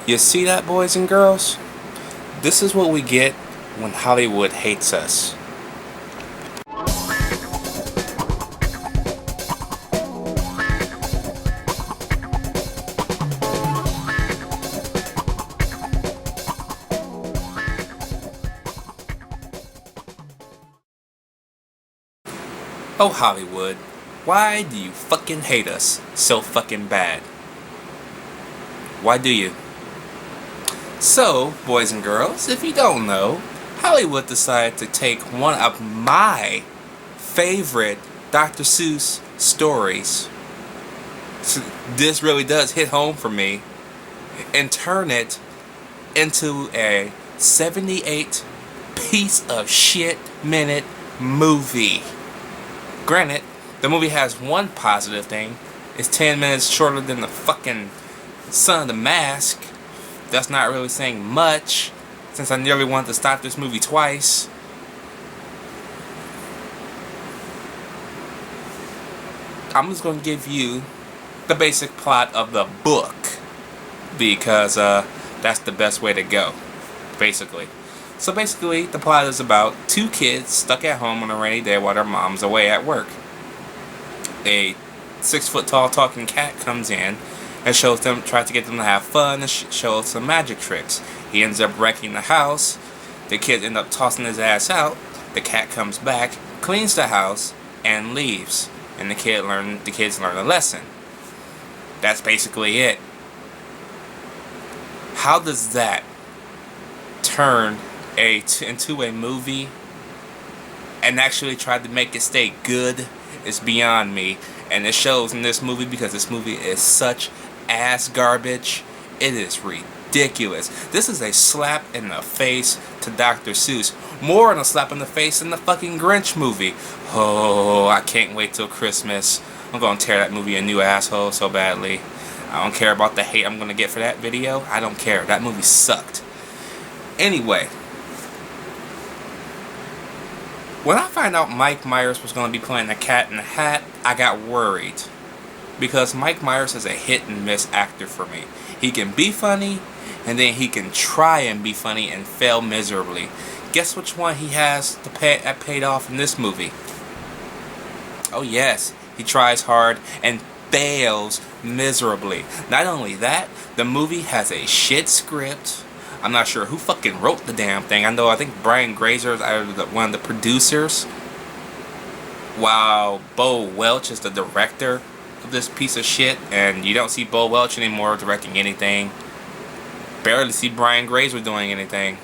You see that, boys and girls? This is what we get when Hollywood hates us. Oh, Hollywood, why do you fucking hate us so fucking bad? Why do you? So, boys and girls, if you don't know, Hollywood decided to take one of my favorite Dr. Seuss stories. So this really does hit home for me, and turn it into a 78 piece of shit minute movie. Granted, the movie has one positive thing. It's 10 minutes shorter than the fucking Son of the Mask. That's not really saying much, since I nearly wanted to stop this movie twice. I'm just going to give you the basic plot of the book, because that's the best way to go, basically. So basically, the plot is about two kids stuck at home on a rainy day while their mom's away at work. A 6-foot-tall talking cat comes in and tries to get them to have fun and shows some magic tricks. He ends up wrecking the house. The kids end up tossing his ass out. The cat comes back, cleans the house, and leaves. And the kids learn a lesson. That's basically it. How does that turn into a movie and actually try to make it stay good is beyond me. And it shows in this movie, because this movie is such ass garbage. It is ridiculous. This is a slap in the face to Dr. Seuss. More than a slap in the face than the fucking Grinch movie. Oh, I can't wait till Christmas. I'm gonna tear that movie a new asshole so badly. I don't care about the hate I'm gonna get for that video. I don't care. That movie sucked. Anyway, when I found out Mike Myers was going to be playing the Cat in the Hat, I got worried. Because Mike Myers is a hit and miss actor for me. He can be funny, and then he can try and be funny and fail miserably. Guess which one he has that paid off in this movie? Oh yes, he tries hard and fails miserably. Not only that, the movie has a shit script. I'm not sure who fucking wrote the damn thing. I think Grazer is one of the producers, while Welch is the director of this piece of shit. And you don't see Welch anymore directing anything. Barely see Grazer doing anything.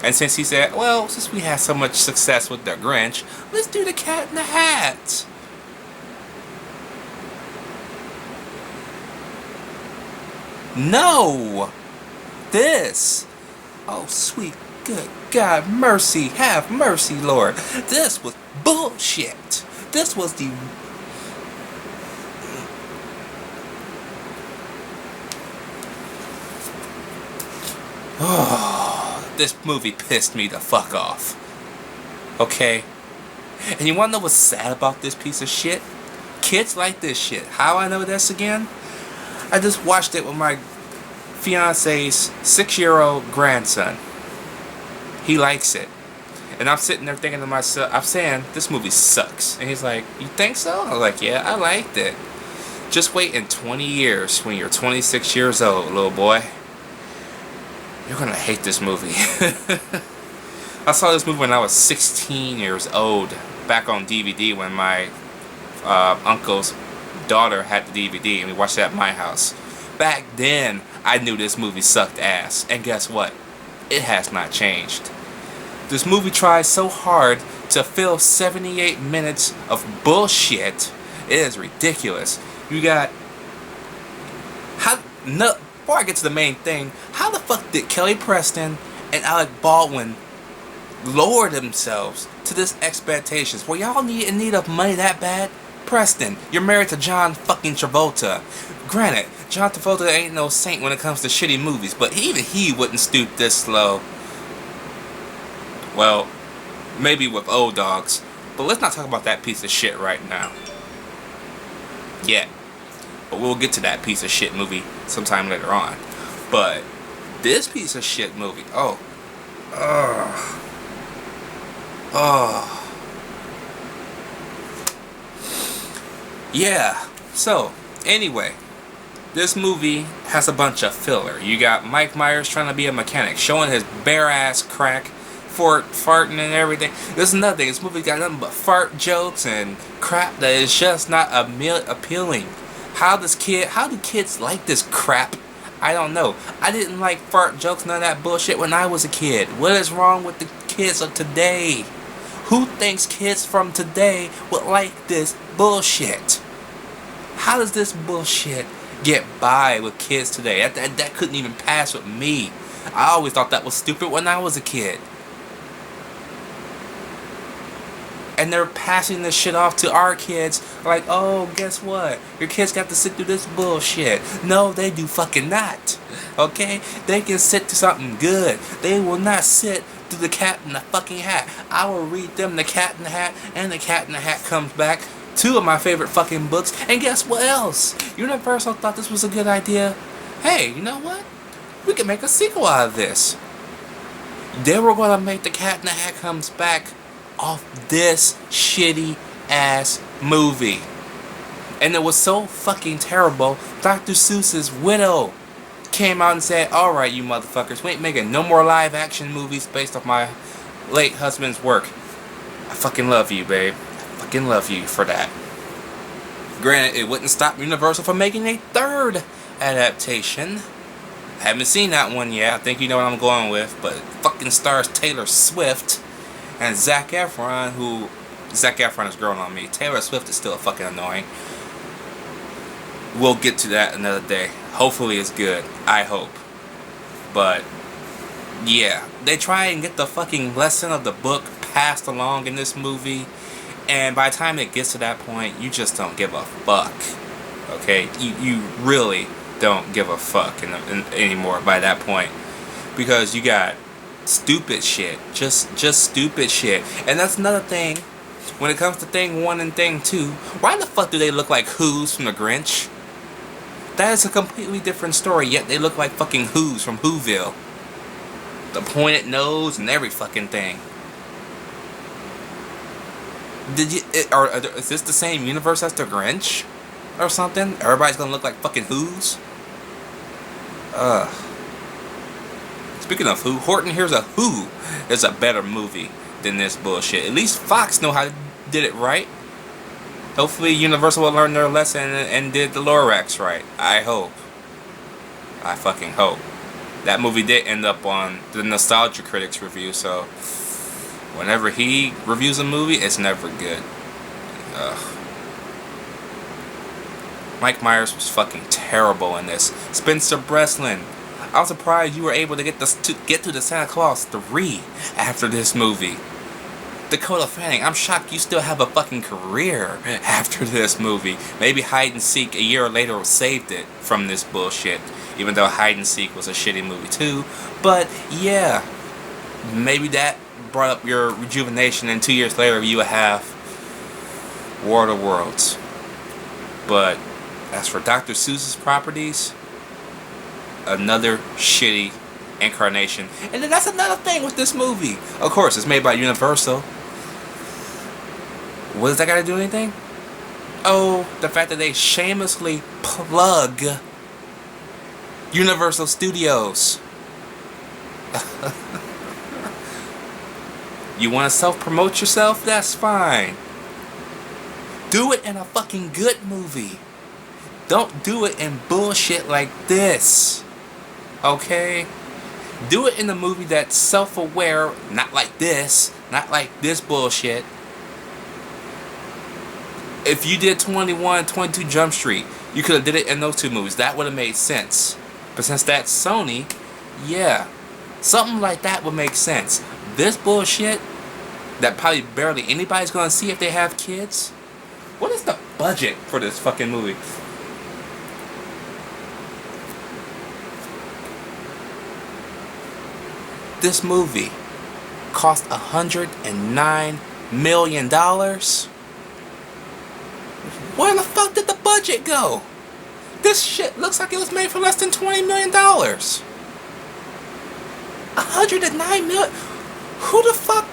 And since he said, well, since we had so much success with the Grinch, let's do the Cat in the Hat. No! This, oh sweet good God, mercy, have mercy, Lord. This was bullshit. This was the this movie pissed me the fuck off. Okay? And you wanna know what's sad about this piece of shit? Kids like this shit. How I know this again? I just watched it with my fiance's 6-year-old grandson. He likes it. And I'm sitting there thinking to myself, I'm saying, this movie sucks. And he's like, you think so? I was like, yeah, I liked it. Just wait in 20 years when you're 26 years old, little boy. You're gonna hate this movie. I saw this movie when I was 16 years old, back on DVD when my uncle's daughter had the DVD, and we watched it at my house. Back then, I knew this movie sucked ass, and guess what? It has not changed. This movie tries so hard to fill 78 minutes of bullshit. It is ridiculous. You got... Before I get to the main thing, how the fuck did Kelly Preston and Alec Baldwin lower themselves to this expectations? Were y'all in need of money that bad? Preston, you're married to John fucking Travolta. Granted, John Travolta ain't no saint when it comes to shitty movies, but even he wouldn't stoop this low. Well, maybe with old dogs, but let's not talk about that piece of shit right now. Yet. But we'll get to that piece of shit movie sometime later on. But this piece of shit movie, yeah. So anyway, this movie has a bunch of filler. You got Mike Myers trying to be a mechanic, showing his bare ass crack, farting and everything. This is another thing. This movie got nothing but fart jokes and crap that is just not appealing. How do kids like this crap? I don't know. I didn't like fart jokes, none of that bullshit when I was a kid. What is wrong with the kids of today? Who thinks kids from today would like this bullshit? How does this bullshit get by with kids today? That couldn't even pass with me. I always thought that was stupid when I was a kid. And they're passing this shit off to our kids like, oh, guess what? Your kids got to sit through this bullshit. No, they do fucking not. Okay? They can sit through something good. They will not sit through The Cat in the fucking Hat. I will read them The Cat in the Hat and The Cat in the Hat Comes Back. 2 of my favorite fucking books. And guess what else? Universal thought this was a good idea. Hey, you know what? We can make a sequel out of this. They were going to make The Cat in the Hat Comes Back off this shitty ass movie. And it was so fucking terrible, Dr. Seuss's widow came out and said, alright you motherfuckers, we ain't making no more live action movies based off my late husband's work. I fucking love you, babe. I fucking love you for that. Granted, it wouldn't stop Universal from making a 3rd adaptation. I haven't seen that one yet. I think you know what I'm going with, but it fucking stars Taylor Swift and Zac Efron, who... Zac Efron is growing on me. Taylor Swift is still fucking annoying. We'll get to that another day. Hopefully it's good. I hope. But, yeah. They try and get the fucking lesson of the book passed along in this movie. And by the time it gets to that point, you just don't give a fuck. Okay? You really don't give a fuck anymore by that point. Because you got stupid shit. Just stupid shit. And that's another thing. When it comes to Thing 1 and Thing 2, why the fuck do they look like Who's from the Grinch? That is a completely different story, yet they look like fucking Who's from Whoville. The pointed nose and every fucking thing. Is this the same universe as the Grinch? Or something? Everybody's gonna look like fucking Who's? Speaking of Who, Horton Hears a Who is a better movie than this bullshit. At least Fox know how to did it right. Hopefully Universal will learn their lesson and did the Lorax right. I hope. I fucking hope. That movie did end up on the Nostalgia Critics review, so whenever he reviews a movie, it's never good. Ugh. Mike Myers was fucking terrible in this. Spencer Breslin, I'm surprised you were able to get to the Santa Claus 3 after this movie. Dakota Fanning, I'm shocked you still have a fucking career after this movie. Maybe Hide and Seek a year later saved it from this bullshit. Even though Hide and Seek was a shitty movie too. But yeah, maybe that brought up your rejuvenation, and 2 years later you would have War of the Worlds. But as for Dr. Seuss's properties, another shitty incarnation. And then that's another thing with this movie. Of course, it's made by Universal. What does that got to do with anything? Oh, the fact that they shamelessly plug Universal Studios. You want to self-promote yourself? That's fine. Do it in a fucking good movie. Don't do it in bullshit like this. Okay? Do it in a movie that's self-aware, not like this bullshit. If you did 21, 22 Jump Street, you could have did it in those 2 movies. That would have made sense. But since that's Sony, yeah, something like that would make sense. This bullshit that probably barely anybody's gonna see if they have kids. What is the budget for this fucking movie? This movie cost $109 million. Where the fuck did the budget go? This shit looks like it was made for less than $20 million. 109 million. Who the fuck?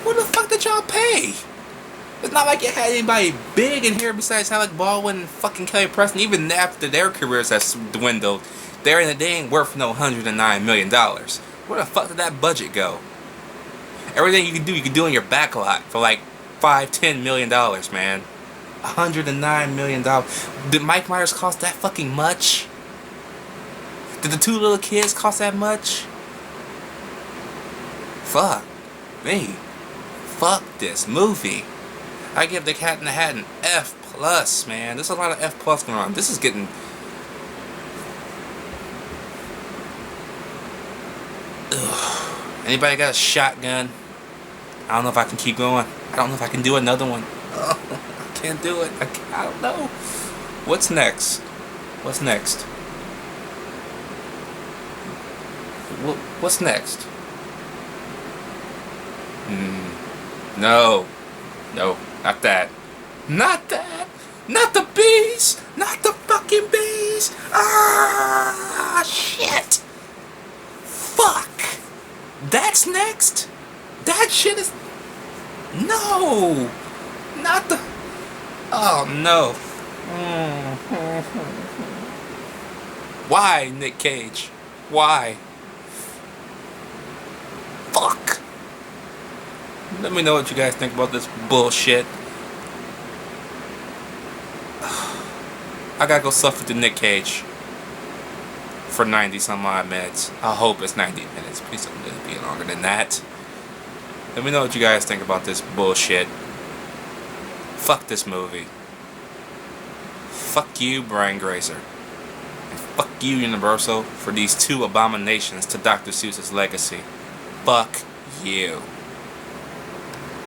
Who the fuck did y'all pay? It's not like you had anybody big in here besides Alec, Baldwin, and fucking Kelly Preston. Even after their careers has dwindled, they ain't worth no $109 million. Where the fuck did that budget go? Everything you can do in your backlot for like $5-10 million, man. $109 million. Did Mike Myers cost that fucking much? Did the two little kids cost that much? Fuck me. Fuck this movie. I give The Cat in the Hat an F+, man. There's a lot of F+ going on. This is getting... Ugh. Anybody got a shotgun? I don't know if I can keep going. I don't know if I can do another one. I can't do it. I don't know. What's next? What's next? What's next? No. No, not that. Not that. Not the bees. Not the fucking bees. Ah, shit. Fuck. That's next? That shit is... No. Not the... Oh, no. Why, Nick Cage? Why? Fuck. Let me know what you guys think about this bullshit. I gotta go suffer to Nick Cage for 90 some odd minutes. I hope it's 90 minutes. Please don't let it be longer than that. Let me know what you guys think about this bullshit. Fuck this movie. Fuck you, Brian Grazer. And fuck you, Universal, for these two abominations to Dr. Seuss's legacy. Fuck you.